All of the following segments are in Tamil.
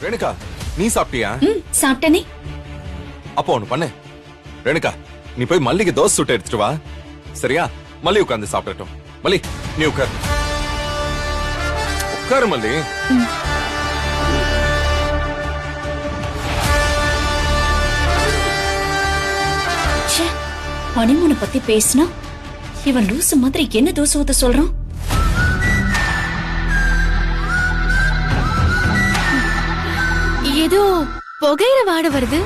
ரேணுகா, நீ சாப்பிட்டியா? சாப்பிட்டனே. அப்போ ஒண்ணு பண்ணு ரேணுகா, நீ போய் மல்லிகை தோசை சுட்டு எடுத்துட்டு வா. சரியா? மல்லி உட்கார்ந்து சாப்பிடட்டும். மல்லி, நீ உட்கார். உட்காரு மல்லி. ஹனிமூனை பத்தி பேசினா இவன் லூசு மாதிரி என்ன தோசை ஊத்த சொல்றான்? ஏதோ புகையிற வாட வருது.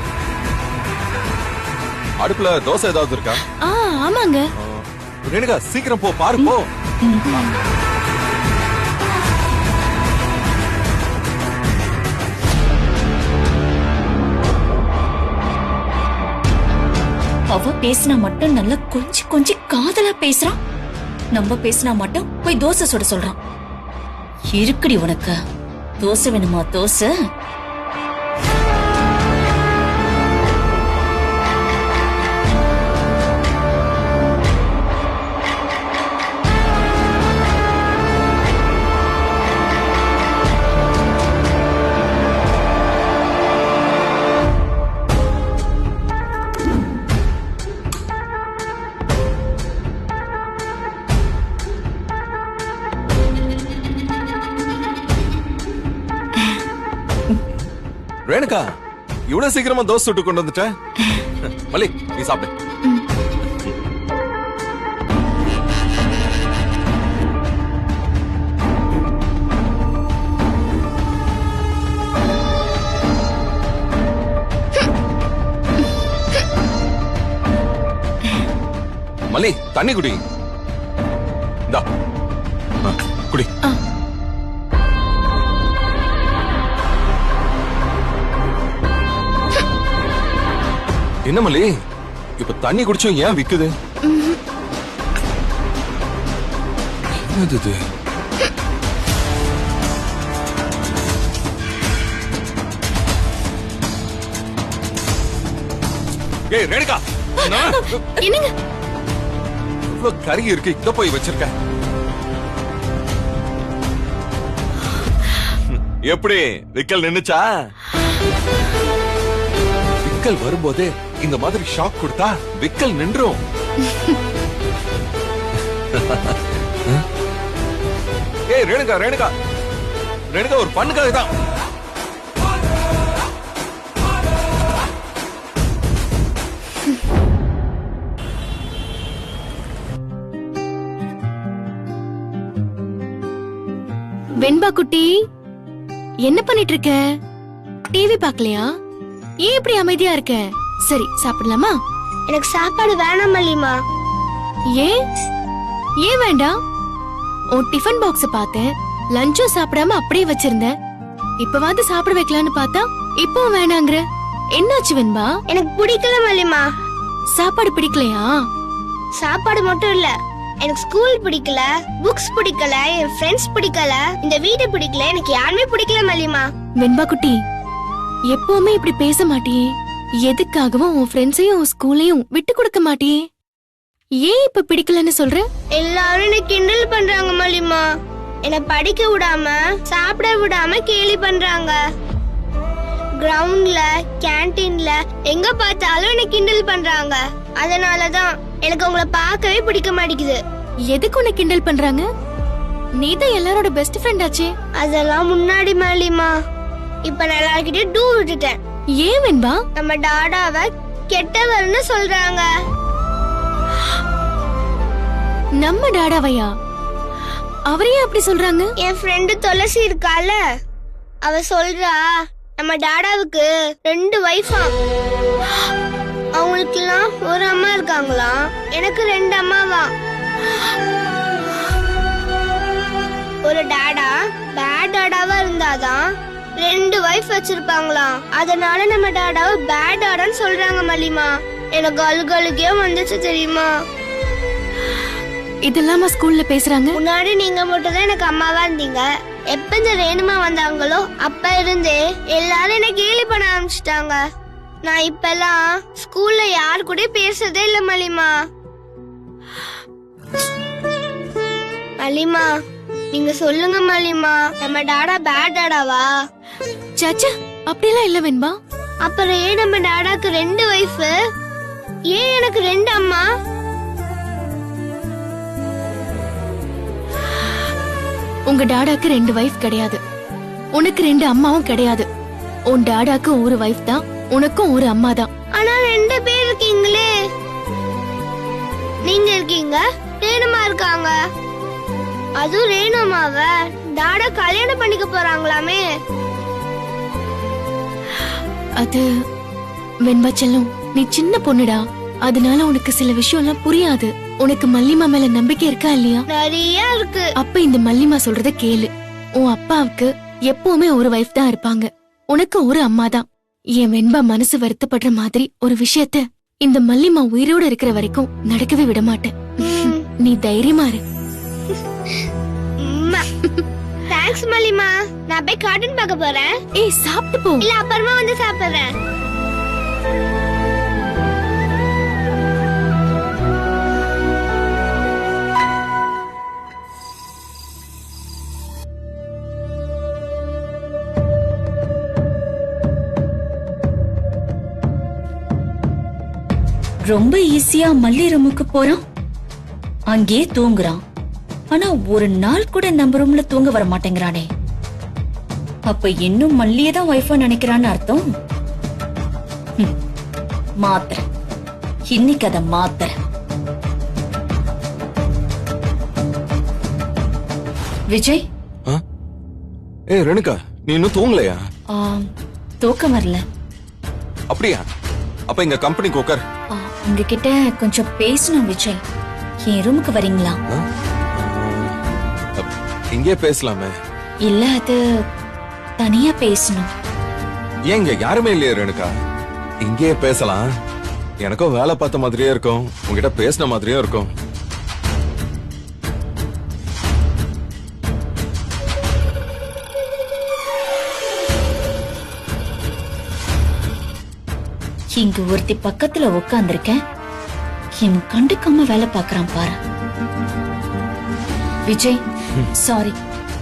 அடுப்புல தோசை ஏதாவது இருக்கா? ஆமாங்க. ரேணுகா, சீக்கிரம் போ, பாரு போ. அவ பேசினா மட்டும் நல்லா கொஞ்சி காதலா பேசுறான். நம்ம பேசினா மட்டும் போய் தோசை சுட சொல்றான். இருக்குடி உனக்கு. தோசை வேணுமா? தோசை. ரேணுகா, இவ்வளவு சீக்கிரமா தோசை சுட்டு கொண்டு வந்துட்ட? மல்லி, நீ சாப்பிடு. மல்லி, தண்ணி குடி. இந்தா, குடி. என்ன மல்லி, இப்ப தண்ணி குடிச்சும் ஏன் விக்குது? என்னது இது? ஏய் ரேணுகா, என்னங்க இவ்வளவு கறி இருக்கு, இத போய் வச்சிருக்க. எப்படி விக்கல் நின்னுச்சா? விக்கல் வரும்போதே இந்த மாதிரி ஷாக் கொடுத்தா விக்கல் நின்றும். ஏய் ரேணுகா, ரேணுகா, ரேணுகா, ஒரு பண்ணுக்காக தான். வெண்பா குட்டி, என்ன பண்ணிட்டு இருக்க? டிவி பாக்கலையா? ஏன் இப்படி அமைதியா இருக்க? சரி, சாப்பிடலாமா? எனக்கு சாப்பாடு வேணாம் மல்லிமா. ஏன் ஏன் வேண்டாம்? உன் டிஃபன் பாக்ஸ் பார்த்தேன், லஞ்சும் சாப்பிடாம அப்படியே வச்சிருந்த. இப்பவாது சாப்பிட வைக்கலான்னு பார்த்தா இப்பவும் வேணாங்கற. என்னாச்சு வெண்பா? எனக்கு பிடிக்கல மல்லிமா. சாப்பாடு பிடிக்கலையா? சாப்பாடு மட்டும் இல்ல, எனக்கு ஸ்கூல் பிடிக்கல, புக்ஸ் பிடிக்கல, என் ஃப்ரெண்ட்ஸ் பிடிக்கல, இந்த வீடு பிடிக்கல, எனக்கு யாருமே பிடிக்கல மல்லிமா. வெண்பா குட்டி, எப்பவுமே இப்படி பேச மாட்டியே. எதுக்காகவும் உன் ஃப்ரெண்ட்ஸையும் உன் ஸ்கூலையும் விட்டு கொடுக்க மாட்டியே. ஏன் இப்ப பிடிக்கலன்னு சொல்ற? எல்லாரும் என்ன கிண்டல் பண்றாங்க மல்லிமா. என்ன படிக்க விடாம, சாப்பிட விடாம கேலி பண்றாங்க. கிரவுண்ட்ல, கேண்டீன்ல எங்க பார்த்தாலும் என்ன கிண்டல் பண்றாங்க. அதனாலதான் எனக்கு உங்களை பார்க்கவே பிடிக்க மாட்டேங்குது. எதுக்கு உன்னை கிண்டல் பண்றாங்க? நீதான் எல்லாரோட பெஸ்ட் ஃப்ரெண்ட் ஆச்சே. அதெல்லாம் முன்னாடி மல்லிமா. இப்ப நான் எல்லார்கிட்ட டூ விட்டுட்டேன். ஏன் வெண்பா? நம்ம டாடாவை கெட்டவர்னு சொல்றாங்க. நம்ம டாடாவையா? அவரே அப்படி சொல்றாங்க? என் ஃப்ரெண்டு துளசி இருக்கால, அவ சொல்றா நம்ம டாடாவுக்கு 2 வைஃபா. அவங்களுக்குலாம் ஒரு அம்மா இருக்காங்களாம், எனக்கு 2 அம்மாவா. ஒரு டாடா பேட் டாடாவா இருந்தாதான் 2 வைஃப் வச்சிருப்பாங்களாம். அதனால நம்ம டாடாவை பேட் டாடான்னு சொல்றாங்க மல்லிமா. எனக்கு அழுகழுகே வந்துச்சு தெரியுமா? இதெல்லாம் ஸ்கூல்ல பேசுறாங்க. முன்னாடி நீங்க மட்டும் தான் எனக்கு அம்மாவா இருந்தீங்க. எப்ப இந்த ரேணுமா வந்தாங்களோ அப்ப இருந்தே எல்லாரும் என்ன கேலி பண்ண ஆரம்பிச்சிட்டாங்க. நான் இப்பெல்லாம் ஸ்கூல்ல யாரு கூட பேசுறதே இல்ல மல்லிமா. மல்லிமா நீங்க சொல்லுங்க மல்லிமா, நம்ம டாடா பேட் டாடாவா? சச்சா அப்படிலாம் இல்ல வெண்பா. அப்புறம் ஏன் நம்ம டாடாக்கு 2 வைஃப், ஏன் எனக்கு 2 அம்மா? உங்க டாடாக்கு 2 வைஃப் கிடையாது, உனக்கு 2 அம்மாவும் கிடையாது. உன் டாடாக்கு ஒரு வைஃப் தான், உனக்கும் ஒரு அம்மா தான். ஆனா 2 பேர் இருக்கீங்களே, நீங்க இருக்கீங்க, ரேணுமா இருக்காங்க. அதுவும் ரேணுமாவ டாடா கல்யாணம் பண்ணிக்க போறாங்களாமே. அது வெண்பா செல்லம், நீ சின்ன பொண்ணுடா, அதனால உனக்கு சில விஷயம் எல்லாம் புரியாது. உனக்கு மல்லிமா மேல நம்பிக்கை இருக்கா இல்லையா? நிறைய இருக்கு. அப்ப இந்த மல்லிமா சொல்றத கேளு. உன் அப்பாவுக்கு எப்பவுமே ஒரு வைஃப் தான் இருப்பாங்க, உனக்கு ஒரு அம்மா தான். என் வெண்பா மனசு வருத்தப்படுற மாதிரி ஒரு விஷயத்த இந்த மல்லிமா உயிரோட இருக்கிற வரைக்கும் நடக்கவே விட மாட்டேன். நீ தைரியமா இரு. தேங்க்ஸ் மல்லிமா. நான் போய் கார்ட்டூன் பார்க்க போறேன். ஏய் சாப்பிட்டு போ. இல்ல அப்புறமா வந்து சாப்பிடுறேன். ரொம்ப ஈஸியா மல்லி ரூமுக்கு போறான், அங்கேயே தூங்குறான். ஆனா ஒரு நாள் கூட நம்ம ரூம்ல தூங்க வர மாட்டேங்கிறானே. அப்ப இன்னும் மல்லியே தான் வைஃபா நினைக்கிறான்னு அர்த்தம். மாத்திர இன்னைக்கு அத மாத்திர. விஜய். ஏய் ரேணுகா, நீ இன்னும் தூங்கலையா? தூக்கம் வரல. அப்படியா? அப்ப எங்க கம்பெனிக்கு உட்கார். உங்ககிட்ட கொஞ்சம் பேசணும் விஜய். என் ரூமுக்கு வரீங்களா? இங்கே பேசலாமே. இல்ல அது தனியா பேசணும். ஏங்க யாருமே இல்லையா ரேணுகா? இங்கே பேசலாம். எனக்கும் வேலை பார்த்த மாதிரியே இருக்கும், உங்ககிட்ட பேசின மாதிரியே இருக்கும். இங்க ஒருத்தி பக்கத்துல உட்கார்ந்திருக்கேன், இன்னும் கண்டுக்காம வேலை பாக்குறான் பாரு. விஜய் சாரி,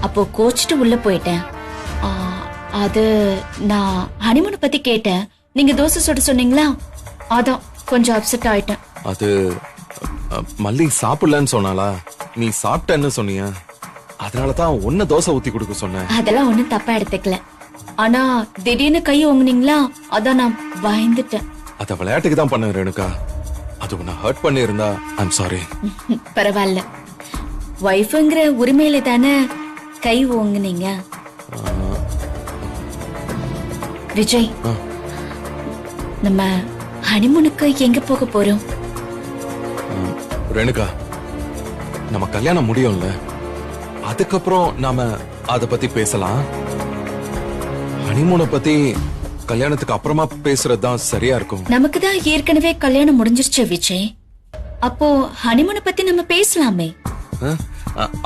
அப்போ கோச்சிட்டு உள்ள போயிட்டேன். அது நான் ஹனிமூன் பத்தி கேட்டேன், நீங்க தோசை சுட சொன்னீங்களா, அதான் கொஞ்சம் அப்செட் ஆயிட்டேன். அது மல்லி சாப்பிடலன்னு சொன்னாலா, நீ சாப்பிட்டேன்னு சொன்னியா, அதனாலதான் ஒன்ன தோசை ஊத்தி கொடுக்க சொன்னேன். அதெல்லாம் ஒண்ணும் தப்பா எடுத்துக்கல, ஆனா திடீர்னு கை ஓங்குனீங்களா, அதான் நான் பயந்துட்டேன். அத விளையாட்டுக்கு தான் பண்ணேன் ரேணுகா, அது உன்னை ஹர்ட் பண்ணி இருந்தா ஐம் சாரி. பரவாயில்ல, வைஃப்ங்கிற உரிமையில தானே கை ஓங்குனீங்க. விஜய், நம்ம ஹனிமூனுக்கு எங்க போக போறோம்? ரேணுகா, நம்ம கல்யாணம் முடியும்ல, அதுக்கப்புறம் நாம அத பத்தி பேசலாம். ஹனிமூனை பத்தி கல்யாணத்துக்கு அப்புறமா பேசுறதுதான் சரியா இருக்கும். நமக்கு தான் ஏற்கனவே கல்யாணம் முடிஞ்சிருச்சு விஜய், அப்போ ஹனிமூனை பத்தி நம்ம பேசலாமே.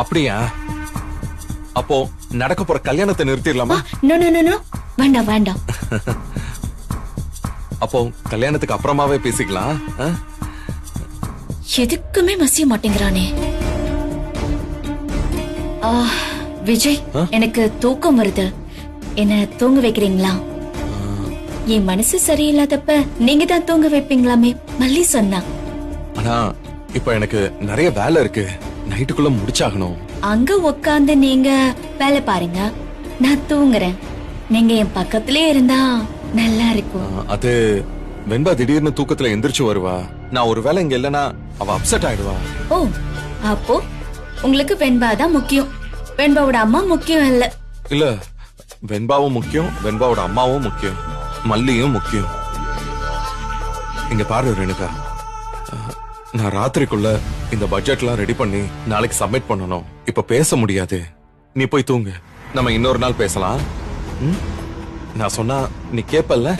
அப்படியா? அப்போ நடக்க போற கல்யாணத்தை நிறுத்திடலாமா? நோ நோ நோ, வேண்டாம் வேண்டாம். அப்போ கல்யாணத்துக்கு அப்புறமாவே பேசிக்கலாம். எதுக்குமே மசிய மாட்டேங்கிறானே. விஜய், எனக்கு தூக்கம் வருது, என்ன தூங்க வைக்கிறீங்களா? என் மனசு சரியில்லாதப்ப நீங்க தான் தூங்க வைப்பீங்களாமே, மல்லி சொன்னா. ஆனா இப்ப எனக்கு நிறைய வேலை இருக்கு, நைட்டுக்குள்ள முடிச்சாகணும். அங்க உட்கார்ந்து நீங்க வேலை பாருங்க, நான் தூங்குறேன். நீங்க என் பக்கத்திலே இருந்தா நல்லா இருக்கும். அது வெண்பா திடீர்னு தூக்கத்துல எந்திரிச்சு வருவா, நான் ஒரு வேலை இங்க இல்லனா அவ அப்செட் ஆயிடுவா. ஓ, அப்போ உங்களுக்கு வெண்பா தான் முக்கியம், வெண்பாவோட அம்மா முக்கியம் இல்ல? இல்ல, வெண்பாவும் முக்கியம், வெண்பாவோட அம்மாவும் முக்கியம், மல்லியும் முக்கியம். இங்க பாரு ரேணுகா, நான் ராத்திரிக்குள்ள இந்த பட்ஜெட்லாம் ரெடி பண்ணி நாளைக்கு சப்மிட் பண்ணணும். இப்ப பேச முடியாது, நீ போய் தூங்கு, நம்ம இன்னொரு நாள் பேசலாம். நான் சொன்னா நீ கேப்பல்ல,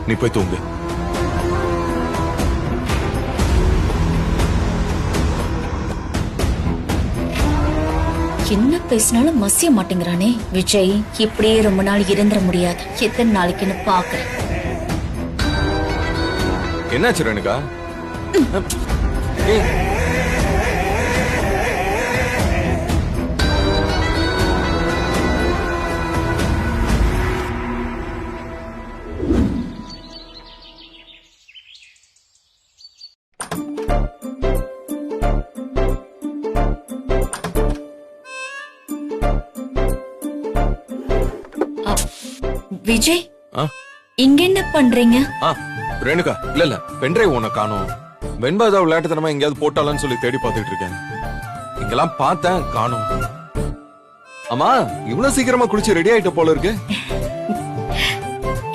நீ போய் தூங்கு. என்ன பேசினாலும் மசிய மாட்டேங்கிறானே விஜய். இப்படியே ரொம்ப நாள் இருந்துட முடியாது, எத்தனை நாளைக்குன்னு பாக்குறேன். என்னாச்சு ரேணுகா? விஜய் ஆ? இங்க என்ன பண்றீங்க? ஆ, ரேணுகா இல்ல பென்ட்ரைவ் உன காணோம். வெண்பா ஏதாவது விளையாட்டுத்தனமா எங்கேயாவது போட்டாலான்னு சொல்லி தேடி பார்த்துட்டு இருக்கேன். இங்கெல்லாம் பார்த்தேன், காணோம். அம்மா இவ்வளவு சீக்கிரமா குளிச்சு ரெடி ஆயிட்ட போல இருக்கு.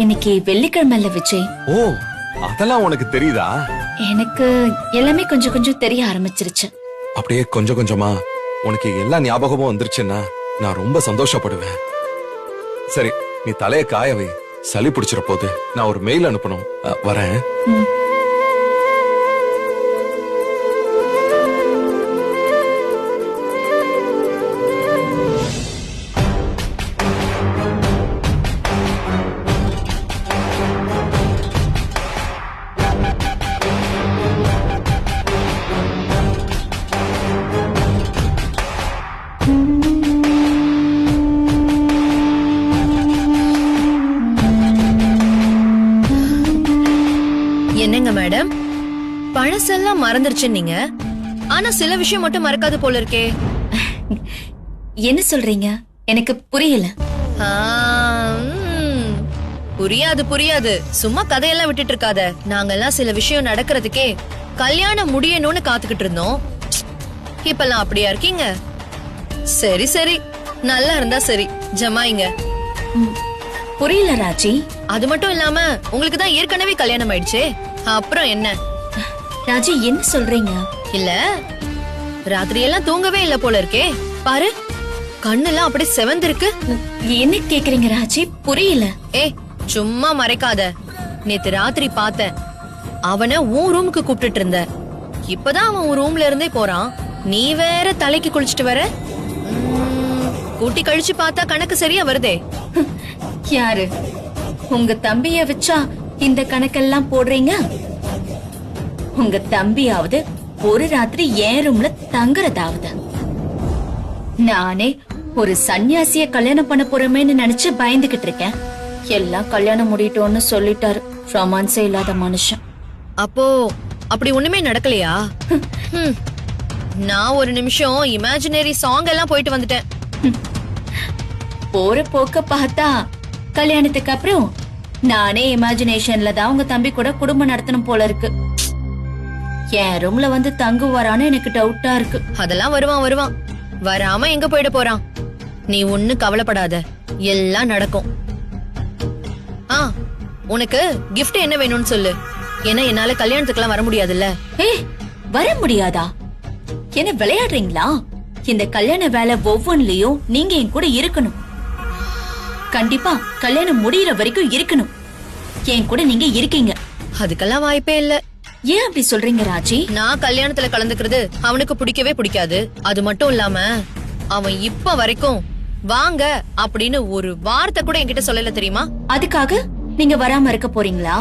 இன்னைக்கு வெள்ளிக்கிழமை இல்ல விஜய். ஓ, அதெல்லாம் உனக்கு தெரியுதா? எனக்கு எல்லாமே கொஞ்சம் கொஞ்சம் தெரிய ஆரம்பிச்சிருச்சு. அப்படியே கொஞ்சம் கொஞ்சமா உனக்கு எல்லா ஞாபகமும் வந்துருச்சுன்னா நான் ரொம்ப சந்தோஷப்படுவேன். சரி, நீ தலைய காய வை, சளி பிடிச்சிட போது. நான் ஒரு மெயில் அனுப்பணும். வரேன். ம். என்னங்க மேடம், பழசெல்லாம் மறந்துருச்சு நீங்க, ஆனா சில விஷயம் மட்டும் மறக்காது போல இருக்கே. என்ன சொல்றீங்க? எனக்கு புரியல. ஆ, புரியாது புரியாது, சும்மா கதையெல்லாம் விட்டுட்டு இருக்காத. நாங்கெல்லாம் சில விஷயம் நடக்கிறதுக்கே கல்யாணம் முடியணும்னு காத்துக்கிட்டு இருந்தோம். இப்பெல்லாம் அப்படியா இருக்கீங்க? சரி சரி, நல்லா இருந்தா சரி, ஜமாயிங்க. ம், புரியல ராஜி. அது மட்டும் இல்லாம உங்களுக்கு தான் ஏற்கனவே கல்யாணம் ஆயிடுச்சே, அப்புறம் என்ன? ராஜி என்ன சொல்றீங்க? இல்ல, ராத்திரி எல்லாம் தூங்கவே இல்ல போல இருக்கே. பாரு, கண்ணெல்லாம் அப்படியே செவந்திருக்கு. என்ன கேக்குறீங்க ராஜி? புரியல. ஏய், சும்மா மறைக்காத. நேத்து ராத்திரி பார்த்தேன், அவனை உன் ரூமுக்கு கூப்பிட்டுட்டு இருந்த. இப்பதான் அவன் உன் ரூம்ல இருந்தே போறான். நீ வேற தலைக்கு குளிச்சுட்டு வர. கூட்டி கழிச்சு பார்த்தா கணக்கு சரியா வருதே. யாரு? உங்க தம்பிய வச்சா இந்த கணக்கெல்லாம் போடுறீங்க? உங்க தம்பியாவது ஒரு ராத்திரி என் ரூம்ல தங்குறதாவது. நானே ஒரு சன்னியாசிய கல்யாணம் பண்ண போறமேன்னு நினைச்சு பயந்துகிட்டு இருக்கேன். எல்லாம் கல்யாணம் முடிட்டோன்னு சொல்லிட்டாரு. ரொமான்ஸே இல்லாத மனுஷன். அப்போ அப்படி ஒண்ணுமே நடக்கலையா? ஹம். நான் ஒரு நிமிஷம் இமேஜினரி சாங் எல்லாம் போயிட்டு வந்துட்டேன். போற போக்க பார்த்தா கல்யாணத்துக்கு அப்புறம் நானே இமேஜினேஷன்ல தான் உங்க தம்பி கூட குடும்பம் நடத்தணும் போல இருக்கு. என் ரூம்ல வந்து தங்குவாரான்னு எனக்கு டவுட்டா இருக்கு. அதெல்லாம் வருவான் வருவான், வராம எங்க போயிட போறான். நீ ஒண்ணு கவலைப்படாத, எல்லாம் நடக்கும். ஆ, உனக்கு கிஃப்ட் என்ன வேணும்னு சொல்லு. ஏன்னா என்னால கல்யாணத்துக்குலாம் வர முடியாதுல்ல. ஏய், வர முடியாதா? என்ன விளையாடுறீங்களா? இந்த கல்யாண வேலை ஒவ்வொன்லயும் நீங்க என் கூட இருக்கணும். கண்டிப்பா கல்யாணம் முடியற வரைக்கும் இருக்கணும். என் கூட நீங்க இருக்கீங்க. அதுக்கெல்லாம் வாய்ப்பே இல்ல. ஏன் அப்படி சொல்றீங்க ராஜி? நான் கல்யாணத்துல கலந்துக்கிறது அவனுக்கு பிடிக்கவே பிடிக்காது. அது மட்டும் இல்லாம அவன் இப்ப வரைக்கும் வாங்க அப்படின்னு ஒரு வார்த்தை கூட என்கிட்ட சொல்லல, தெரியுமா? அதுக்காக நீங்க வராம இருக்க போறீங்களா?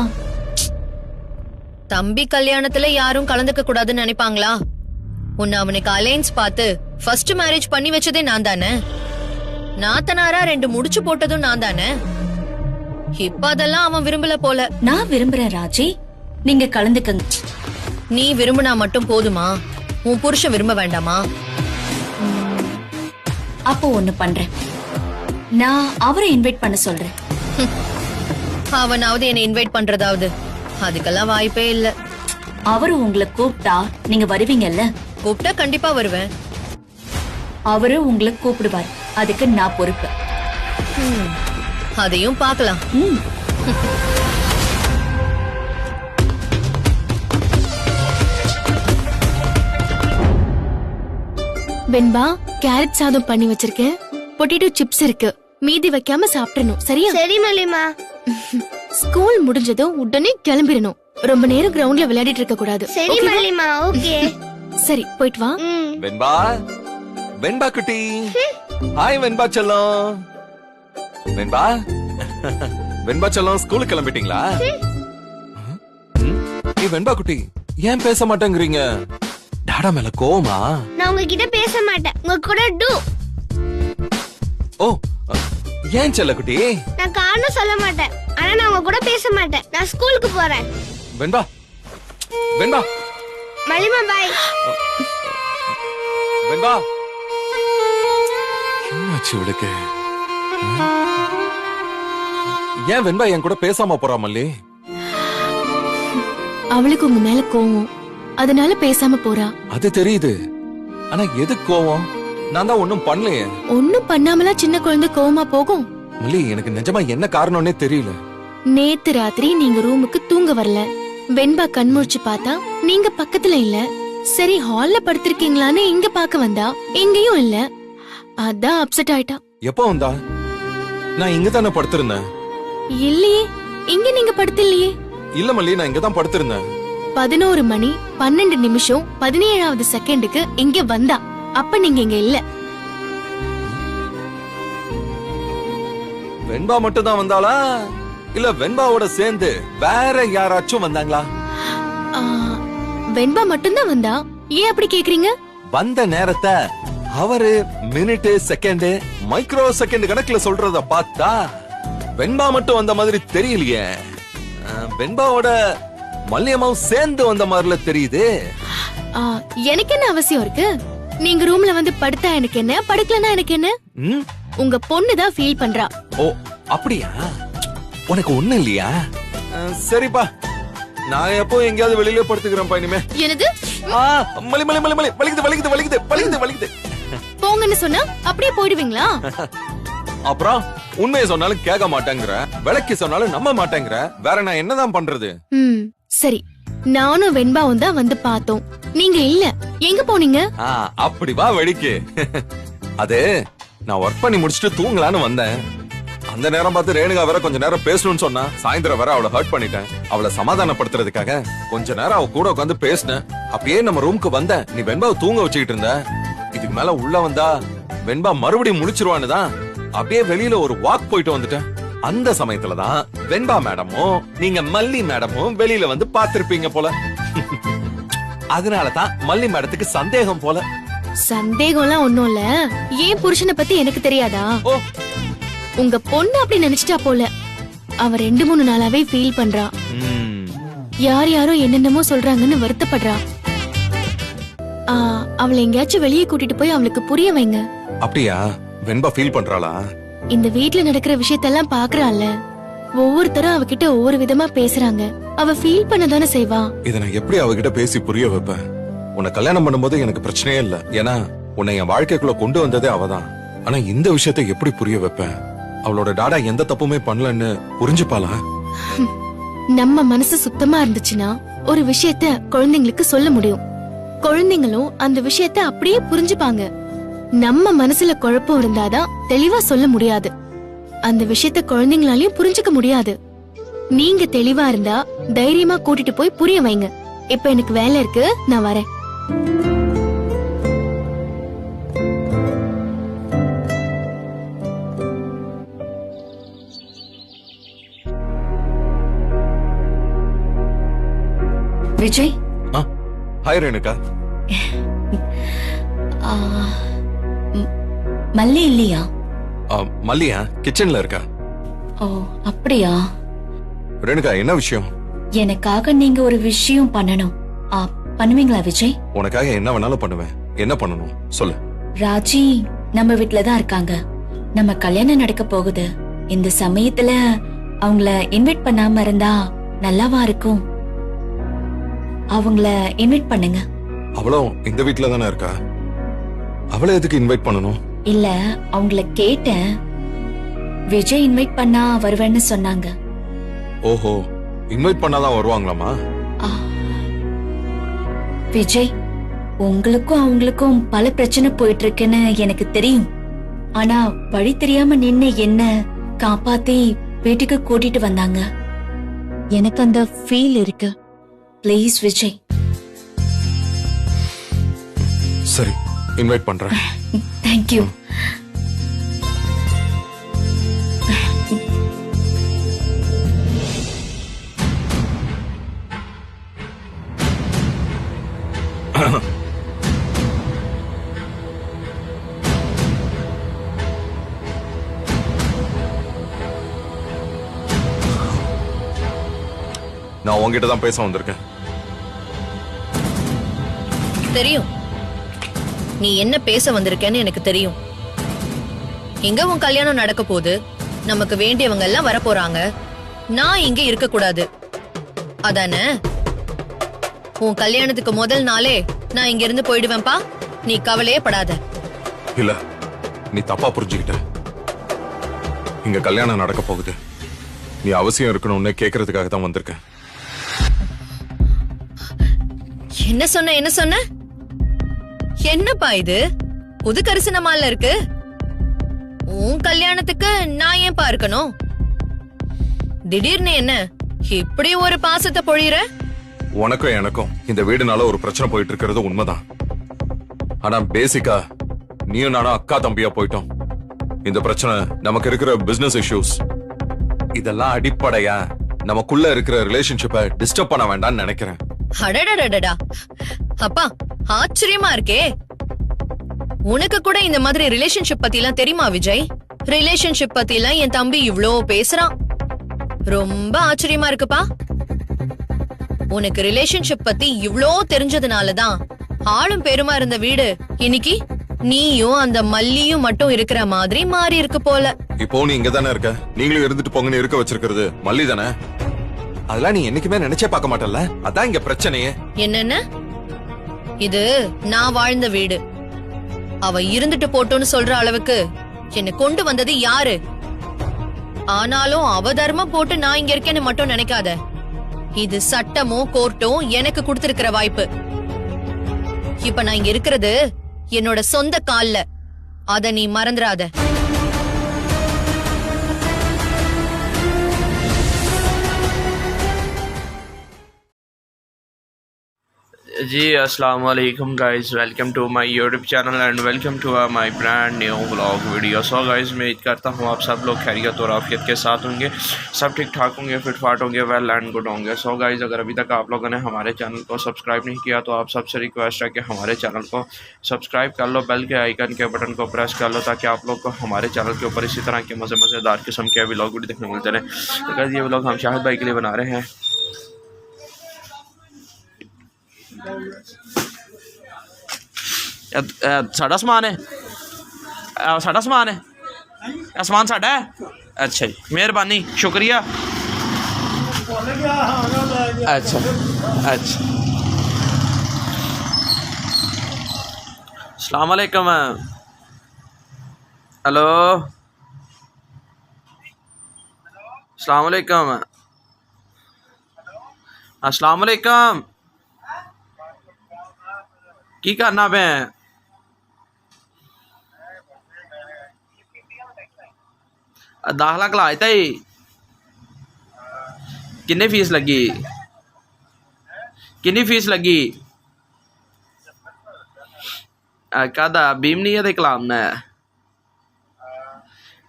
தம்பி கல்யாணத்துல யாரும் கலந்துக்க கூடாதுன்னு நினைப்பாங்களா? உன்னை அவனுக்கு அலைன்ஸ் பார்த்து ஃபர்ஸ்ட் மேரேஜ் பண்ணி வச்சதே நான் தானே. நாத்தனாரா 2 முடிச்சு போட்டதும் நான் தானே. இப்ப அதெல்லாம் அவன் விரும்பல போல. நான் விரும்புறேன் ராஜி, நீங்க கலந்துக்கங்க. நீ விரும்பினா மட்டும் போதுமா? உன் புருஷன் விரும்ப வேண்டாமா? அப்போ ஒண்ணு பண்றேன், நான் அவரை இன்வைட் பண்ண சொல்றேன். அவனாவது என்னை இன்வைட் பண்றதாவது? அதுக்கெல்லாம் வாய்ப்பே இல்ல. அவரு உங்களை கூப்பிட்டா நீங்க வருவீங்கல்ல? கூப்பிட்டா கண்டிப்பா வருவேன். அவரு உங்களை கூப்பிடுவார், அதுக்கு நான் பொறுப்பு. அதையும் பார்க்கலாம். ம். வெண்பா, கேரட் சாதம் பண்ணி வச்சிருக்கேன். பொட்டேட்டோ சிப்ஸ் இருக்கு, மீதி வைக்காம சாப்பிடணும். சரியா? சரி மல்லிமா. ஸ்கூல் முடிஞ்சதும் உடனே கிளம்பிடணும். ரொம்ப நேரம் கிரவுண்ட்ல விளையாடிட்டு இருக்க கூடாது. சரி Okay வா? மல்லிமா, ஓகே. சரி, போயிட்டு வா. ம். வெண்பா, வெண்பா குட்டி. ஹாய் வெண்பா செல்லம். வெண்பா, வெண்பா செல்லம், ஸ்கூலுக்கு கிளம்பிட்டீங்களா? ஏய் வெண்பா குட்டி, ஏன் பேச மாட்டேங்கிறீங்க? டாடா மேல கோவமா? நான் உங்ககிட்ட பேச மாட்டேன், உங்க கூட டூ. ஓ, ஏன் செல்ல குட்டி? நான் காரணம் சொல்ல மாட்டேன், ஆனா நான் உங்க கூட பேச மாட்டேன். நான் ஸ்கூலுக்கு போறேன். வெண்பா, வெண்பா, மல்லிமா பாய். வெண்பா. என்னாச்சு இவளுக்கு? ஏன் வெண்பா என் கூட பேசாம போறா மல்லி? அவளுக்கு உங்க மேல கோவம், அதனால பேசாம போறா. அது தெரியுது. ஆனா எதுக்கு கோவம்? நான் தான் ஒண்ணும் பண்ணலையே. ஒண்ணும் பண்ணாமலா சின்ன குழந்தை கோவமா போகும்? மல்லி, எனக்கு நிஜமா என்ன காரணம்னே தெரியல. நேத்து ராத்திரி நீங்க ரூமுக்கு தூங்க வரல. வெண்பா கண்முழிச்சு பார்த்தா நீங்க பக்கத்துல இல்ல. சரி ஹால்ல படுத்திருக்கீங்களான்னு இங்க பாக்க வந்தா, எங்கேயும் இல்ல. அதான் அப்செட் ஆயிட்டா. எப்போ வந்தா? நான் இங்க தானே படுத்திருந்தேன். இல்லையே, இங்க நீங்க படுத்தில்லையே. இல்ல மல்லி, நான் இங்க தான் படுத்திருந்தேன். 11 மணி 12 நிமிஷம் 17வது செகண்டுக்கு இங்க வந்தா. அப்ப நீங்க இங்க இல்ல. வெண்பா மட்டும் தான் வந்தாளா? இல்ல வெண்பாவோட சேர்ந்து வேற யாராச்சும் வந்தாங்களா? ஆ, வெண்பா மட்டும்தான் வந்தா. ஏன் அப்படி கேக்குறீங்க? வந்த நேரத்தை அவரு மினிட் செகண்ட் மைக்ரோ செகண்ட் கணக்குல சொல்றத பார்த்தா வெண்பா மட்டும் வந்த மாதிரி தெரியலையே. வெண்பாவோட மல்லியம்மாவும் சேர்ந்து வந்த மாதிரில தெரியுது. ஆ, எனக்கு என்ன அவசியம் இருக்கு? நீங்க ரூம்ல வந்து படுத்தா எனக்கு என்ன, படுக்கலனா எனக்கு என்ன? ம்? உங்க பொண்ணு தான் ஃபீல் பண்றா. ஓ அப்படியா? உனக்கு ஒண்ணு இல்லையா? சரிப்பா, நான் எப்போ எங்கேயாவது வெளியில படுத்துக்கிறேன் இனிமே. என்னது? மலி மலி மலி மலி வலிக்குது வலிக்குது வலிக்குது வலிக்குது வலிக்குது. போங்கன்னு சொன்னா அப்படியே போயிடுவீங்களா? அப்புறம் உண்மையை சொன்னாலும் கேட்க மாட்டேங்கிற, விளக்கி சொன்னாலும் நம்ப மாட்டேங்கிற, வேற நான் என்னதான் பண்றது? ம், சரி. நானும் வெண்பாவும் தான் வந்து பார்த்தோம். நீங்க இல்ல. எங்க போனீங்க? அப்படி வா வெடிக்கு. அது நான் ஒர்க் பண்ணி முடிச்சுட்டு தூங்கலான்னு வந்தேன். அந்த நேரம் பார்த்து ரேணுகா வேற கொஞ்ச நேரம் பேசணும்னு சொன்னா. சாயந்தரம் வேற அவளை ஹர்ட் பண்ணிட்டேன். அவளை சமாதானப்படுத்துறதுக்காக கொஞ்ச நேரம் அவ கூட உட்காந்து பேசினேன். அப்படியே நம்ம ரூமுக்கு வந்தேன். நீ வெண்பாவை தூங்க வச்சுக்கிட்டு இருந்த. இதுக்கு மேல உள்ள வந்தா வெண்பா மறுபடியும் முழிச்சிருவான்னு தான் அப்படியே வெளியில ஒரு வாக் போயிட்டு வந்துட்டேன். அந்த சமயத்துலதான் வெண்பா மேடமும் நீங்க மல்லி மேடமும் வெளியில வந்து பாத்திருப்பீங்க போல. அதனாலதான் மல்லி மேடத்துக்கு சந்தேகம் போல. சந்தேகம்லாம் ஒண்ணும் இல்ல. ஏன் புருஷனை பத்தி எனக்கு தெரியாதா? ஓ, உங்க பொண்ணு அப்படி நினைச்சிட்டா போல. அவ 2-3 நாளாவே ஃபீல் பண்றா. ம். யார் யாரோ என்னென்னமோ சொல்றாங்கன்னு வருத்தப்படுறா. அவளை எங்கேயாச்சும் வெளியே கூட்டிட்டு போய் அவளுக்கு புரிய வைங்க. அப்படியா? வெண்பா ஃபீல் பண்றாளா? இந்த வீட்ல நடக்கிற விஷயத்தெல்லாம் பாக்குறாள்ல. ஒவ்வொருத்தரும் அவகிட்ட ஒவ்வொரு விதமா பேசுறாங்க. அவ ஃபீல் பண்ணதானே செய்வா. இத நான் எப்படி அவகிட்ட பேசி புரிய வைப்பேன்? உன்னை கல்யாணம் பண்ணும்போது எனக்கு பிரச்சனையே இல்ல. ஏன்னா உன்னை என் வாழ்க்கைக்குள்ள கொண்டு வந்ததே அவதான். ஆனா இந்த விஷயத்தை எப்படி புரிய வைப்பேன்? அவளோட டாடா எந்த தப்புமே பண்ணலன்னு புரிஞ்சுப்பாளா? நம்ம மனசு சுத்தமா இருந்துச்சுன்னா ஒரு விஷயத்த குழந்தைங்களுக்கு சொல்ல முடியும். குழந்தைங்களும் அந்த விஷயத்த அப்படியே புரிஞ்சுப்பாங்க. நம்ம மனசுல குழப்பம் இருந்தாதான் தெளிவா சொல்ல முடியாது. அந்த விஷயத்த குழந்தைங்களாலயும் புரிஞ்சுக்க முடியாது. நீங்க தெளிவா இருந்தா தைரியமா கூட்டிட்டு போய் புரிய வைங்க. இப்ப எனக்கு வேலை இருக்கு, நான் வரேன். விஜய், ஹாய் ரேணுகா. ஆ, மல்லி இல்லையா? மல்லியா கிச்சன்ல இருக்கா. ஓ அப்படியா? ரேணுகா, என்ன விஷயம்? எனக்காக நீங்க ஒரு விஷயம் பண்ணணும். பண்ணுவீங்களா விஜய்? உனக்காக என்ன வேணாலும் பண்ணுவேன். என்ன பண்ணணும் சொல்லு. ராஜி நம்ம வீட்ல தான் இருக்காங்க. நம்ம கல்யாணம் நடக்க போகுது. இந்த சமயத்துல அவங்கள இன்வைட் பண்ணாம இருந்தா நல்லாவா இருக்கும்? அவங்கள இன்வைட் பண்ணுங்க. அவளும் இந்த வீட்ல தானே இருக்கா. அவளை எதுக்கு இன்வைட் பண்ணணும்? இல்ல, அவங்கள கேட்டேன். விஜய் இன்வைட் பண்ணா வருவேன்னு சொன்னாங்க. ஓஹோ, இன்வைட் பண்ணாதான் வருவாங்களாமா? ஆ. விஜய், உங்களுக்கும் அவங்களுக்கும் பல பிரச்சனை போயிட்டு இருக்குன்னு எனக்கு தெரியும். ஆனா வழி தெரியாம நின்னு என்ன காப்பாத்தி வீட்டுக்கு கூட்டிட்டு வந்தாங்க. எனக்கு அந்த ஃபீல் இருக்கு. ப்ளீஸ் விஜய். சரி, இன்வைட் பண்றேன். தேங்க்யூ. நான் உங்ககிட்ட தான் பேச வந்திருக்கேன். தெரியும் நீ என்ன பேச வந்திருக்கேன்னு எனக்கு தெரியும். எங்க உன் கல்யாணம் நடக்க போகுது, நமக்கு வேண்டியவங்க எல்லாம் வர போறாங்க, நான் இங்க இருக்க கூடாது அதானே? உன் கல்யாணத்துக்கு முதல் நாளே நான் இங்க இருந்து போயிடுவேன்பா, நீ கவலையே படாத. இல்ல, நீ தப்பா புரிஞ்சுக்கிட்ட. இங்க கல்யாணம் நடக்க போகுது. நீ அவசியம் இருக்கணும்னு கேக்குறதுக்காக தான் வந்திருக்கேன். என்ன சொன்ன? என்னப்பா இது புது கரிசனமால இருக்கு? உன் கல்யாணத்துக்கு நான் ஏன்பா இருக்கணும்? திடீர்னு என்ன இப்படி ஒரு பாசத்தை பொழியிற? உனக்கும் எனக்கும் இந்த வீடுனால ஒரு பிரச்சனை போயிட்டு இருக்கிறது உண்மைதான். ஆனா பேசிக்கா நீயும் நானும் அக்கா தம்பியா போயிட்டோம். இந்த பிரச்சனை நமக்கு இருக்கிற பிசினஸ் இஷ்யூஸ் இதெல்லாம் அடிப்படையா நமக்குள்ள இருக்கிற ரிலேஷன்ஷிப்பை டிஸ்டர்ப் பண்ண வேண்டாம்னு நினைக்கிறேன். அடடடடடா, அப்பா ஆச்சரியமா இருக்கே. உனக்கு கூட இந்த மாதிரி ரிலேஷன்ஷிப் பத்தி எல்லாம் தெரியுமா விஜய்? ரிலேஷன்ஷிப் பத்தி எல்லாம் என் தம்பி இவ்ளோ பேசுறான், ரொம்ப ஆச்சரியமா இருக்குப்பா. உனக்கு ரிலேஷன்ஷிப் பத்தி இவ்ளோ தெரிஞ்சதுனாலதான் ஆளும் பேருமா இருந்த வீடு இன்னைக்கு நீயும் அந்த மல்லியும் மட்டும் இருக்கிற மாதிரி மாறி இருக்கு போல. இப்போ நீ இங்க தானே இருக்க, நீங்களும் இருந்துட்டு போங்கன்னு இருக்க வச்சிருக்கிறது மல்லி தானே. அதெல்லாம் நீ என்னைக்குமே நினைச்சே பார்க்க மாட்டல்ல, அதான் இங்க பிரச்சனையே. என்னென்ன? இது நான் வாழ்ந்த வீடு, அவ இருந்துட்டு போட்டோன்னு சொல்ற அளவுக்கு என்ன கொண்டு வந்தது யாரு? ஆனாலும் அவ தர்மம் போட்டு நான் இங்க இருக்கேன்னு மட்டும் நினைக்காத. இது சட்டமும் கோர்ட்டும் எனக்கு கொடுத்திருக்கிற வாய்ப்பு. இப்ப நான் இங்க இருக்கிறது என்னோட சொந்த கால்ல, அத நீ மறந்துடாத. जी अस्सलाम वालेकुम guys, welcome to my YouTube channel and welcome to my brand new vlog video. So guys, मैं उम्मीद करता हूँ आप सब लोग खैरियत और आफियत के साथ होंगे, सब ठीक ठाक होंगे, फिट फाट होंगे, वेल एंड गुड होंगे। सो गाइस, अगर अभी तक आप लोगों ने हमारे चैनल को सब्सक्राइब नहीं किया तो आप सबसे रिक्वेस्ट है कि हमारे चैनल को सब्सक्राइब कर लो, बेल के आइकन के बटन को प्रेस कर लो, ताकि आप लोग को हमारे चैनल के ऊपर इसी तरह के मज़ेदार किस्म के व्लॉग वीडियो देखने मिलते रहे। तो गाइस, ये व्लॉग हम शाहिद भाई के लिए बना रहे हैं। साड़ा समान है, साड़ा समान है, समान साड़ा है। अच्छा जी, मेहरबानी, शुक्रिया। अच्छा अच्छा, अस्सलाम वालेकुम। हेलो, अस्सलाम वालेकुम। अस्सलाम वालेकुम। की करना पे? दाखला कला दिता ही? किन्नी फीस लगी? किन्नी फीस लगी? कहदा बीम नहीं है कलाम ने?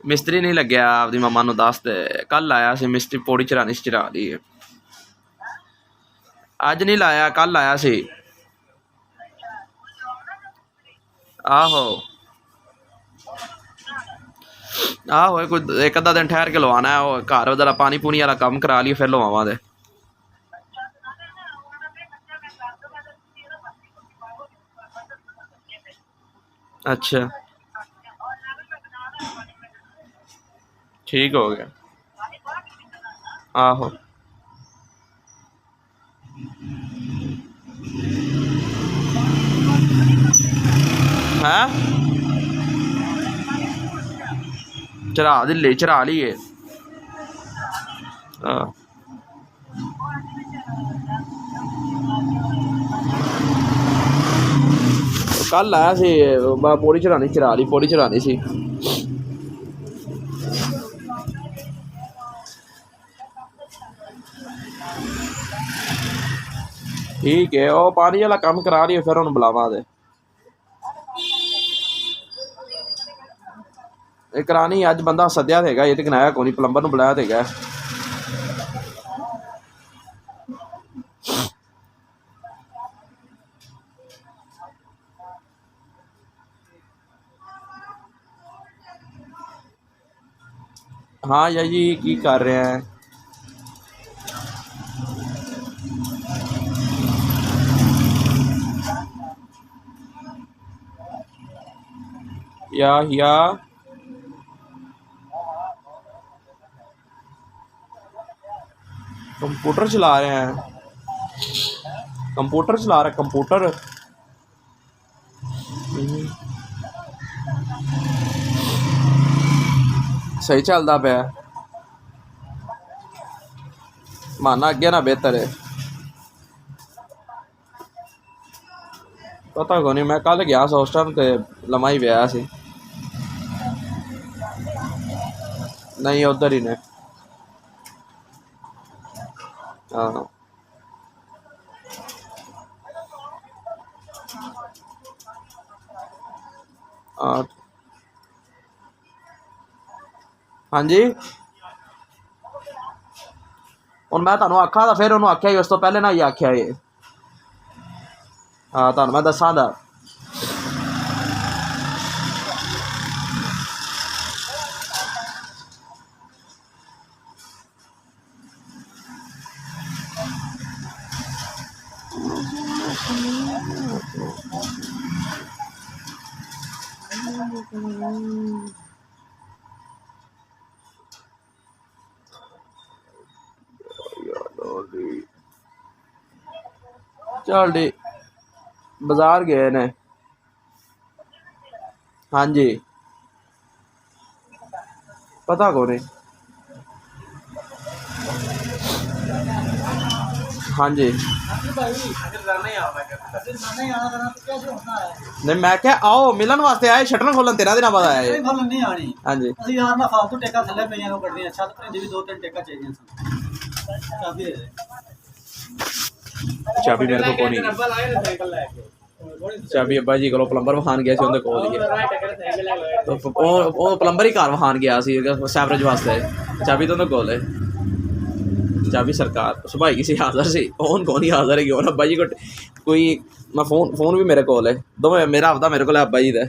मिस्त्री नहीं लग्या आपकी मम्मा नूं दस दे। कल आया सी मिस्त्री, पौड़ी चढ़ानी चढ़ा दी। अज नहीं लाया, कल आया सी। आहो आहो, कोई एक अद्धा दिन ठहर के लवाना है। वो घर जरा पानी पूनी वाला कम करा लियो, फिर लवावां दे। अच्छा, ठीक हो गया। आहो, है चढ़ा लिए। कल आया सी, पौड़ी चढ़ानी सी। ठीक है, वो पानी वाला कम करा लियो, फिर उन्हें बुलावा दे। करानी अज बंदा सद्या थे, ये तो आया कोई, प्लंबर नूं बुलाया थे। हाँ या जी, की कर रहे हैं? या कंप्यूटर चला रहे हैं, कंप्यूटर चला रहे कंप्यूटर। सही चलता पे माना अगे ना बेहतर है। पता को नहीं, मैं कल गया उस टाइम तो लम्हा ही पिया सी। नहीं उधर ही ने। हाँ हाँ जी ਹੁਣ ਮੈਂ ਤੁਹਾਨੂੰ ਆਖਾਂ ਤਾਂ ਫਿਰ ਉਹਨੂੰ ਆਖਿਆ ਹੀ, ਉਸ ਤੋਂ ਪਹਿਲੇ ਨਾ ਹੀ ਆਖਿਆ ਇਹ। ਹਾਂ ਤੁਹਾਨੂੰ ਮੈਂ ਦੱਸਾਂ ਦਾ। चल डी बाजार गए ने। हाँ जी पता को नहीं। हाँ जी नहीं मैं क्या आओ मिलन वास्ते आए, शटर खोलन 13 दिन बाद आया। नहीं आनी। हाँ जी ਅਸੀਂ ਯਾਰ ਨਾ ਫਾਲਤੂ ਟੇਕਾ ਥੱਲੇ ਪਈਆਂ ਨੂੰ ਕੱਢਣੀਆਂ, ਛੱਤ ਭਰਿੰਦੀ ਵੀ 2-3 ਟੇਕਾ ਚਾਹੀਦੀਆਂ ਸਨ। ਚਾਬੀ ਦੇ ਦੇ। चाबी मेरे को कोनी, चाबी अब्बा जी को प्लंबर वहान गया सी उनके कोल ही, तो ਉਹ प्लंबर ही घर वहान गया सी सैवरेज वास्ते। चाबी तो उनके कोल है, चाबी सरकार सुभाई किसी हाजिर सी, ओन कौन ही हाजिर है। और अब्बा जी को कोई मैं फोन भी मेरे कोल है, दोवें मेरा आपदा मेरे को अब्बा जी का।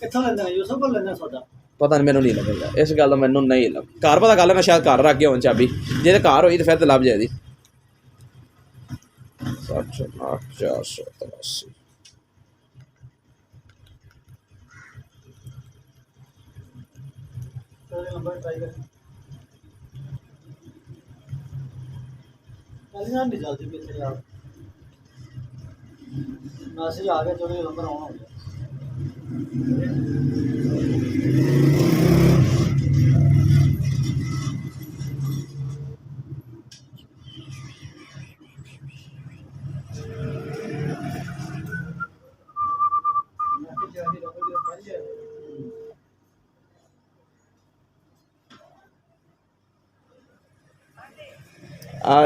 ਕਿੱਥੋਂ ਲੈਂਦਾ ਹੈ? ਯੂਸਫ ਕੋਲ ਲੈਂਦਾ ਸੌਦਾ। पता नहीं मैनू नहीं लगेगा इस गल का, मैनू नहीं लग घर पता गल है। मैं शायद घर रख गया हूँ चाबी, जे घर होई तो फिर तो लभ जाएगी। 60 483 ਤੇਰੇ ਨੰਬਰ ਟਰਾਈ ਕਰ। ਚੱਲੀਆਂ ਨਹੀਂ ਜਲਦੀ ਪਿੱਛੇ ਯਾਰ। ਮੈਸੇਜ ਆ ਗਿਆ, ਚੋਰੀ ਨੰਬਰ ਆਉਣਾ ਹੋ ਗਿਆ।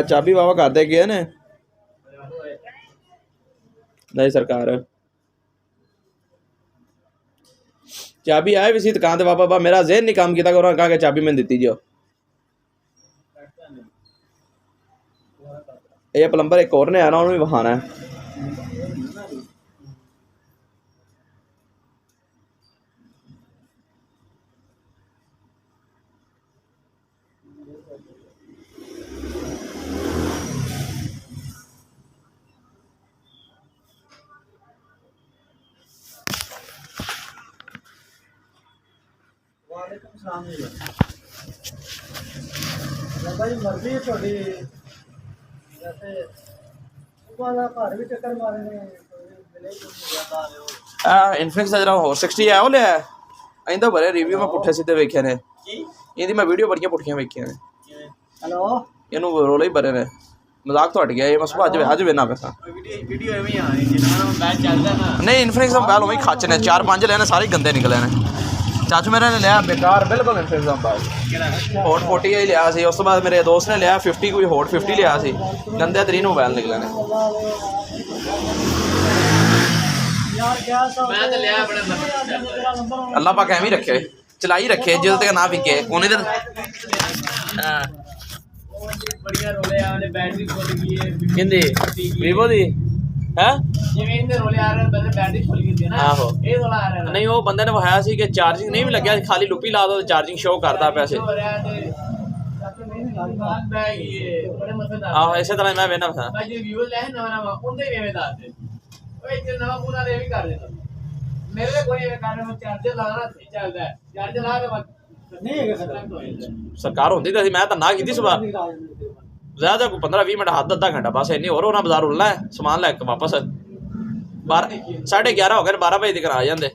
चाबी बाबा कर दे गए ने। नहीं सरकार चाबी आए भी सी दुकान ते बाबा मेरा ज़हन नहीं काम किया, कहा कि चाबी मैंने दी जो। ये प्लंबर एक और ने आना, उन्होंने भी बहाना है। ਵਾਲੇਕੁਮ ਸਲਾਮ ਜੀ। ਬਾਬਾ ਜੀ ਮਰਜ਼ੀ ਹੈ ਤੁਹਾਡੀ, ਵੈਸੇ ਸੁਬਾਹ ਦਾ ਘਰ ਵੀ ਚੱਕਰ ਮਾਰਨੇ ਮਿਲੇ ਕੋਈ ਜ਼ਿਆਦਾ ਆਇਓ। इन्फिनिक्स का जरा होर 60 है वो लिया इंदा बड़े रिव्यू में पुट्ठे सीधे वेखे ने, इहदी मैं वीडियो बड़ियां पुट्ठियां वेखियां ने। ਹੈਲੋ इनू रोले ही बड़े ने, मजाक तो हट गया ये। मैं सुबह अज वेना पैसा ਵੀਡੀਓ ਐਵੇਂ ਆ ਰਹੀ ਜਿੰਨਾ ਮੈਚ ਚੱਲਦਾ ना। नहीं इन्फिनिक्स का मोबाइल उवें खच ने, 4-5 लेने सारे गंदे निकले ने। चाचू मेरे ने लिया बेकार बिल्कुल इन्फिनिक्स का मोबाइल, हॉट 40 ही लिया सी। उस तो बाद मेरे दोस्त ने लिया 50 कोई हॉट 50 लिया सी। गंदे तरीन मोबाइल निकले ने। यार क्या सा मैं तो लिया अपने अल्लाह पाक एवं ही रखे, चलाई रखे, जिल तक ना बिके कोने दे। बढ़िया रोले आने बैटरी खुल गई है, किंदी वीवो दी है जिवें इनदे रोले आ रहे हैं बैटरी खुल गई थी ना। आहो ये रोला आ रहा है नहीं वो बंदे ने वहाया सी कि चार्जिंग नहीं भी लग्या, खाली लुपी ला दो चार्जिंग शो करता पैसे। हो रहा है ते बात बैग ये बड़े मजेदार। आहो इसे तरह मैं वेना था। भाई जो व्यूअर ले नवा नवा उनदे वेवे दास दे ओए इतने नवा पूरा दे भी कर देता मेरे लिए कोई ये कारण में चार्जर लगाना सही चलता है, चार्जर लगा के नहीं है करंट हो जाता है। सरकार होंदी तो मैं तो ना कीती सुबह। ज्यादा कोई 15-20 मिनट हद अद्धा घंटा बस इन्नी और बाजार उल्ला है समान लैके वापस 11:30 हो गए 12 बजे तक आ जाते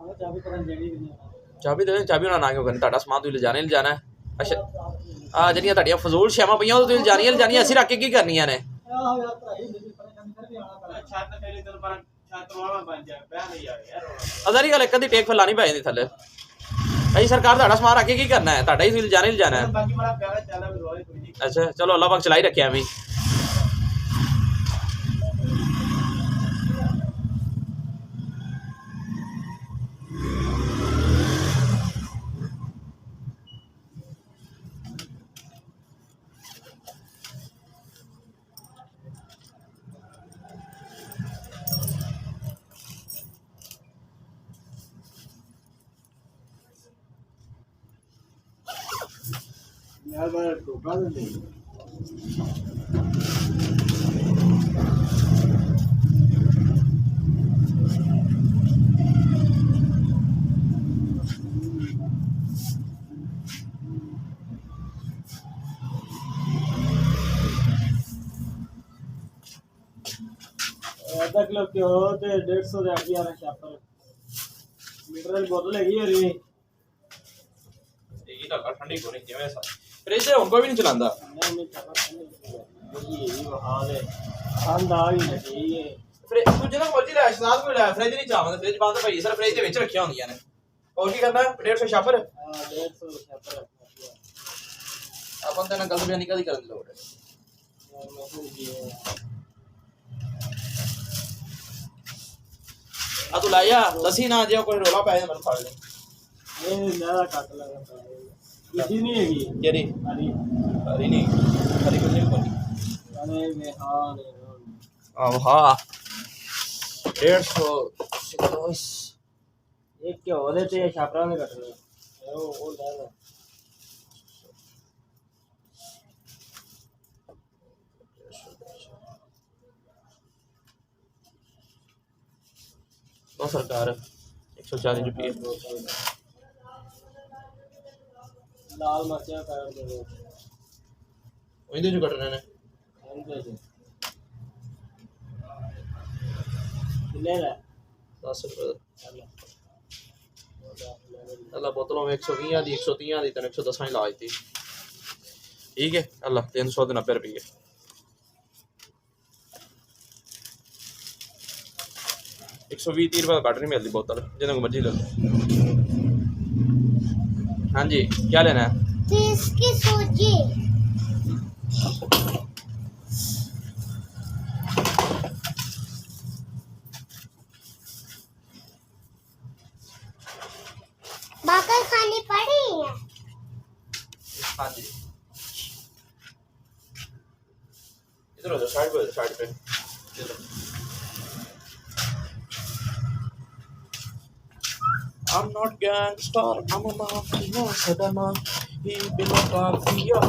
ਆਹ ਚਾਬੀ ਪਤਾ ਜਿਹੜੀ ਵੀ ਨਹੀਂ ਚਾਬੀ ਦੇ ਚਾਬੀ ਉਹਨਾਂ ਨਾ ਕਿਉਂ ਕਰਨੀ ਤੁਹਾਡਾ ਸਮਾਨ ਤੁਸੀਂ ਲਿਜਾਣਾ ਹੀ ਲਿਜਾਣਾ ਹੈ। ਅੱਛਾ ਆ ਜਿਹੜੀਆਂ ਤੁਹਾਡੀਆਂ ਫਜ਼ੂਲ ਸ਼ੈਵਾਂ ਪਈਆਂ ਉਹ ਤੁਸੀਂ ਲਿਜਾਣੀਆਂ ਅਸੀਂ ਰੱਖ ਕੇ ਕੀ ਕਰਨੀਆਂ ਨੇ ਆਹ ਯਾਰ ਭਾਈ ਮੇਰੀ ਪਰੇਸ਼ਾਨੀ ਕਰ ਵੀ ਆਣਾ ਪੈਣਾ ਛੱਤ ਮੇਰੇ ਤੈਨੂੰ ਪਰ ਛੱਤ ਵਾਲਾ ਬਣ ਜਾ ਬਹਿ ਨਹੀਂ ਯਾਰ ਅਜ਼ਾਰੀ ਗੱਲ ਇੱਕ ਅੱਧੀ ਟੇਕ ਫਲਾਣੀ ਪੈ ਜਾਂਦੀ ਥੱਲੇ ਅਸੀਂ ਸਰਕਾਰ ਤੁਹਾਡਾ ਸਮਾਨ ਰੱਖ ਕੇ ਕੀ ਕਰਨਾ ਹੈ ਤੁਹਾਡਾ ਹੀ ਤੁਸੀਂ ਲਿਜਾਣਾ ਹੀ ਲਿਜਾਣਾ ਹੈ। ਬਾਕੀ ਬੜਾ ਪਿਆਰਾ ਚੱਲਦਾ ਰੋਏ ਕੋਈ ਨਹੀਂ ਅੱਛਾ ਚਲੋ ਅੱਲਾਹ ਪਾਕ ਚਲਾਈ ਰੱਖਿਆ ਐਵੇਂ यार बड़ा टोका दे आधा किलो घ्यो ते 150 दे आगी यार छापर मीटर वाली बोतल हैगी हरी ਇਹ ਤਾਂ ਠੰਡੀ ਕੋਣੀ ਜਿਵੇਂ ਫ੍ਰਿਜ ਹੁਣ ਕੋਈ ਵੀ ਨਹੀਂ ਚਲਾਉਂਦਾ नहीं नहीं छापर ये वहां दे ठंड आ गई लगी है ਫ੍ਰਿਜ ਤੂੰ ਜਦੋਂ ਮਰਜ਼ੀ ਲੈ ਸਲਾਦ ਕੋਈ ਲੈ ਫ੍ਰਿਜ ਨਹੀਂ ਚਾਹਵਾਂ ਫ੍ਰਿਜ ਬੰਦ ਭਾਈ ਸਰ ਫ੍ਰਿਜ ਦੇ ਵਿੱਚ ਰੱਖੀਆਂ ਹੁੰਦੀਆਂ ਨੇ ਹੋਰ ਕੀ ਕਰਨਾ 150 ਛਾਪਰ 150 छापर ਆਪਾਂ ਤਾਂ ਨਾ ਗਲਤ ਬਿਆਨੀ ਕਦੀ ਕਰਨ ਦੀ ਲੋੜ ਹੈ ਆ ਤੂੰ ਲਾਇਆ ਦਸੀ ਨਾ ਜੇ ਕੋਈ ਰੋਲਾ ਪੈ ਜਾ ਮੈਨੂੰ ਫੜ ਲੈ ये ज्यादा काट लगा इसी नहीं हैगी ਜਿਹੜੀ हरी ਹਰੀ ਨਹੀਂ ਹਰੀ ਕੋਈ ਨਹੀਂ ਕੋਈ अरे वे हां ਆਹ ਹਾਂ 150 एक क्या होले ते छापरा में कट रहे वो ज्यादा तो सरकार 140 रुपये लाल मिर्चा काट दो ਉਹਦੇ ਜੋ ਕੱਟਣੇ ਨੇ ले ले 10 रुपये अल्लाह बोतलों में 120 दी 130 दी 110 ही लाज थी ठीक है अल्लाह 390 रुपये 120 रुपये घट नहीं मिलती बोतल जिन्हें को मर्जी ले लो हाँ जी क्या लेना है इसकी सूजी बाकर खानी पड़ी है हाँ जी इधर हो जाओ साइड पे इधर I'm not gangster, I'm a mafia, Sadama, he belongs to Mafia.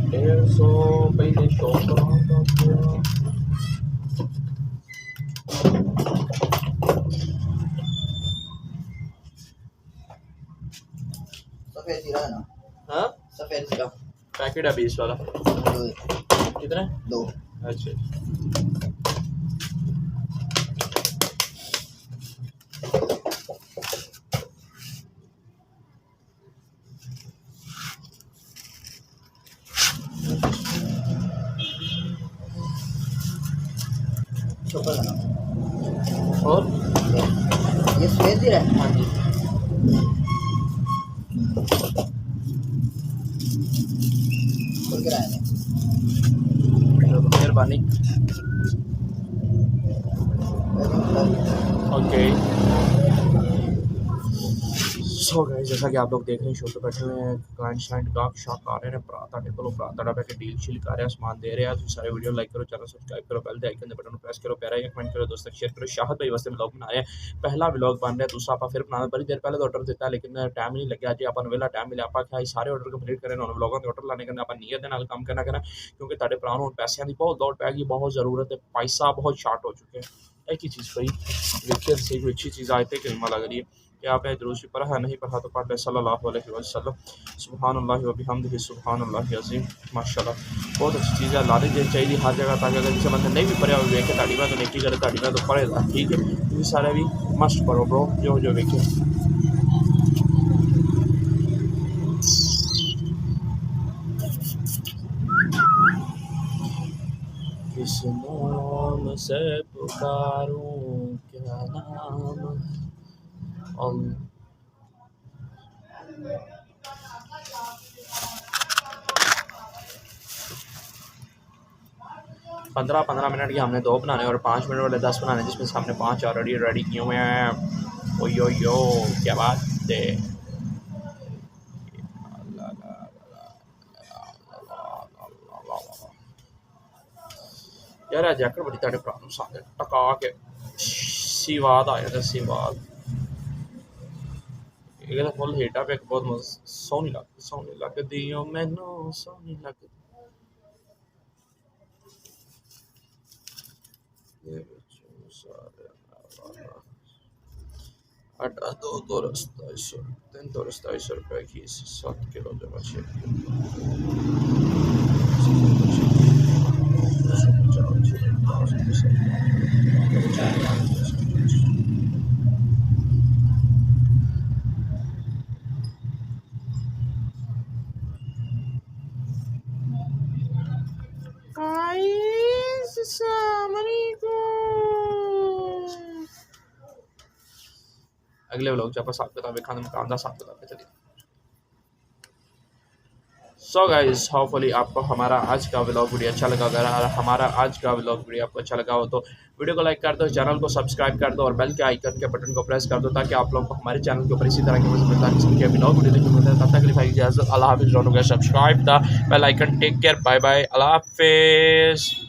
There's so many shows around here. सफेद जीरा है ना हाँ सफेद जीरा पैकेट है 20 वाला कितने 2 अच्छा शुक्र है ना और ये सफेद जीरा है हाँ जी खुल के आए मेहरबानी ओके सो गाइस जैसा कि आप लोग देख रहे हैं शो पे बैठे हुए हैं क्लाइंट शाइंट गाहक शाक आ रहे हैं भरा ਤੁਹਾਡੇ ਕੋਲੋਂ ਭਰਾ ਤੁਹਾਡਾ ਬੈ ਕੇ ਡੀਲ ਸ਼ੀਲ ਕਰ ਰਿਹਾ ਸਮਾਨ ਦੇ ਰਿਹਾ ਤੁਸੀਂ ਸਾਰੇ ਵੀਡੀਓ ਲਾਈਕ ਕਰੋ ਚੈਨਲ ਸਬਸਕ੍ਰਾਈਬ ਕਰੋ ਬੈਲ ਦੇ ਆਈਕਨ ਦੇ ਬਟਨ ਨੂੰ ਪ੍ਰੈਸ ਕਰੋ ਪਿਆਰਾ ਜਿਹਾ ਕਮੈਂਟ ਕਰੋ ਦੋਸਤਾਂ ਸ਼ੇਅਰ ਕਰੋ ਸ਼ਾਹਦ ਭਾਈ ਵਾਸਤੇ ਵਲੌਗ ਬਣਾ ਰਹੇ ਹਾਂ ਪਹਿਲਾ ਵਲੌਗ ਬਣ ਰਿਹਾ ਦੂਸਰਾ ਆਪਾਂ ਫਿਰ ਬਣਾਉਣਾ ਬੜੀ ਦੇਰ ਪਹਿਲੇ ਆਰਡਰ ਦਿੱਤਾ ਲੇਕਿਨ ਟਾਈਮ ਨਹੀਂ ਲੱਗਿਆ ਅੱਜ ਆਪਾਂ ਨੂੰ ਵੇਲਾ ਟਾਈਮ ਮਿਲਿਆ ਆਪਾਂ ਕਿਹਾ ਸਾਰੇ ਆਰਡਰ ਕੰਪਲੀਟ ਕਰੇ ਹੁਣ ਵਲੌਗਾਂ ਦੇ ਆਰਡਰ ਲਾਣੇ ਕਰਨੇ ਆਪਾਂ ਨੀਅਤ ਦੇ ਨਾਲ ਕੰਮ ਕਰਨਾ ਕਿਉਂਕਿ ਤੁਹਾਡੇ ਭਰਾ ਨੂੰ ਪੈਸਿਆਂ ਦੀ ਬਹੁਤ ਦੌੜ ਪੈ ਗਈ ਬਹੁਤ ਜ਼ਰੂਰਤ ਹੈ ਪੈਸਾ ਬਹੁਤ ਸ਼ਾਰਟ ਹੋ ਚੁੱਕੇ एक ही चीज़ पढ़ी, देखिए सही कोई अच्छी चीज़ आयत करीमा लग रही है कि आपने दुरूद भी पढ़ा है, नहीं पढ़ा तो पढ़ ले सल्लल्लाहु अलैहि वसल्लम। सुभानअल्लाह व बिहम्दिही सुभानअल्लाह अज़ीम। माशाल्लाह बहुत अच्छी चीज़ है, लानी चाहिए हर जगह, ताकि अगर किसी बंदे नहीं भी पढ़िया हो वेखे ताड़ी में तो नेकी करे, ताड़ी में तो पढ़ेगा, ठीक है। तुम सारे भी मस्ट पढ़ो ब्रो, जो जो वेखे। किस नाम से पुकारूं, क्या नाम है? 15 मिनट के हमने 2 बनाने और 5 मिनट वाले 10 बनाने, जिसमें से हमने 5 ऑलरेडी रेडी किए हुए हैं। ओ यो क्या बात है। यार आ जैकेट बड़ी तेरे भरा नूं सारे टका के सीवाद आ जाता, सीवाद ये तो फुल हिट है, बहुत सोहनी लगदी ओ मैनू सोहनी लगदी। आटा 2 ₹27 की 7 किलो जमा 6 अगले व्लॉग च आप हिसाब किताब वेखा मकान का हिसाब किताब चलिए। सो गाइस होपफुली आपको हमारा आज का व्लॉग वीडियो अच्छा लगा। अगर हमारा आज का व्लॉग वीडियो आपको अच्छा लगा हो तो वीडियो को लाइक कर दो, चैनल को सब्सक्राइब कर दो और बेल के आइकन के बटन को प्रेस कर दो, ताकि आप लोग को हमारे चैनल के ऊपर इसी तरह की मज़ेदार किस्म के व्लॉग वीडियो देखने को मिलते हैं। तब तक के लिए इजाज़त, अल्लाह हाफिज़। Don't forget subscribe the bell icon. Take care, bye bye, अल्लाह हाफिज़।